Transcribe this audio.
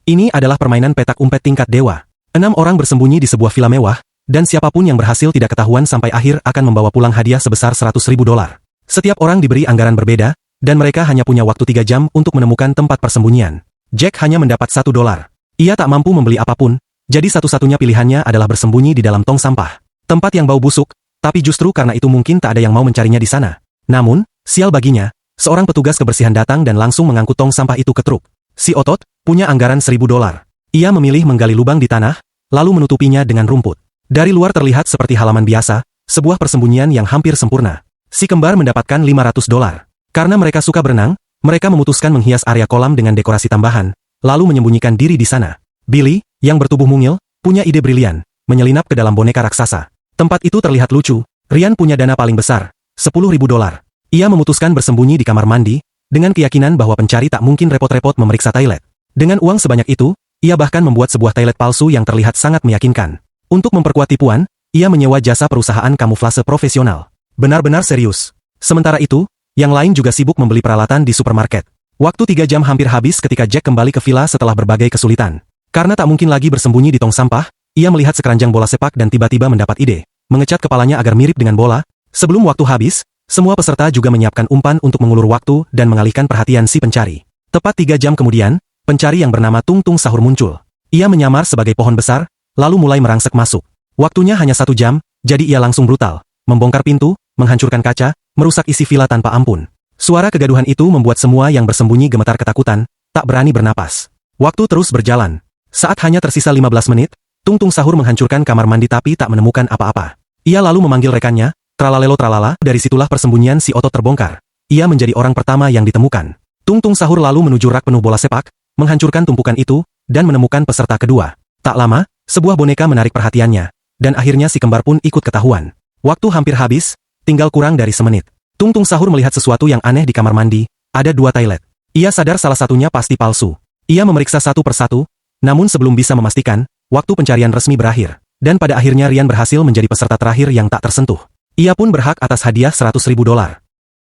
Ini adalah permainan petak umpet tingkat dewa. 6 orang bersembunyi di sebuah villa mewah, dan siapapun yang berhasil tidak ketahuan sampai akhir akan membawa pulang hadiah sebesar $100.000. Setiap orang diberi anggaran berbeda, dan mereka hanya punya waktu 3 jam untuk menemukan tempat persembunyian. Jack hanya mendapat $1. Ia tak mampu membeli apapun, jadi satu-satunya pilihannya adalah bersembunyi di dalam tong sampah. Tempat yang bau busuk, tapi justru karena itu mungkin tak ada yang mau mencarinya di sana. Namun, sial baginya, seorang petugas kebersihan datang dan langsung mengangkut tong sampah itu ke truk. Si Otot punya anggaran $1.000. Ia memilih menggali lubang di tanah, lalu menutupinya dengan rumput. Dari luar terlihat seperti halaman biasa, sebuah persembunyian yang hampir sempurna. Si kembar mendapatkan $500. Karena mereka suka berenang, mereka memutuskan menghias area kolam dengan dekorasi tambahan, lalu menyembunyikan diri di sana. Billy, yang bertubuh mungil, punya ide brilian, menyelinap ke dalam boneka raksasa. Tempat itu terlihat lucu. Ryan punya dana paling besar, $10.000. Ia memutuskan bersembunyi di kamar mandi, dengan keyakinan bahwa pencari tak mungkin repot-repot memeriksa toilet. Dengan uang sebanyak itu, ia bahkan membuat sebuah toilet palsu yang terlihat sangat meyakinkan. Untuk memperkuat tipuan, ia menyewa jasa perusahaan kamuflase profesional. Benar-benar serius. Sementara itu, yang lain juga sibuk membeli peralatan di supermarket. Waktu 3 jam hampir habis ketika Jack kembali ke villa setelah berbagai kesulitan. Karena tak mungkin lagi bersembunyi di tong sampah, ia melihat sekeranjang bola sepak dan tiba-tiba mendapat ide. Mengecat kepalanya agar mirip dengan bola. Sebelum waktu habis, semua peserta juga menyiapkan umpan untuk mengulur waktu dan mengalihkan perhatian si pencari. Tepat 3 jam kemudian, pencari yang bernama Tung Tung Sahur muncul. Ia menyamar sebagai pohon besar, lalu mulai merangsek masuk. Waktunya hanya 1 jam, jadi ia langsung brutal. Membongkar pintu, menghancurkan kaca, merusak isi villa tanpa ampun. Suara kegaduhan itu membuat semua yang bersembunyi gemetar ketakutan, tak berani bernapas. Waktu terus berjalan. Saat hanya tersisa 15 menit, Tung Tung Sahur menghancurkan kamar mandi tapi tak menemukan apa-apa. Ia lalu memanggil rekannya, tralalelo tralala, dari situlah persembunyian si Otot terbongkar. Ia menjadi orang pertama yang ditemukan. Tung Tung Sahur lalu menuju rak penuh bola sepak, menghancurkan tumpukan itu, dan menemukan peserta kedua. Tak lama, sebuah boneka menarik perhatiannya, dan akhirnya si kembar pun ikut ketahuan. Waktu hampir habis, tinggal kurang dari semenit. Tung Tung Sahur melihat sesuatu yang aneh di kamar mandi, ada 2 toilet. Ia sadar salah satunya pasti palsu. Ia memeriksa satu persatu, namun sebelum bisa memastikan, waktu pencarian resmi berakhir. Dan pada akhirnya Ryan berhasil menjadi peserta terakhir yang tak tersentuh. Ia pun berhak atas hadiah $100.000.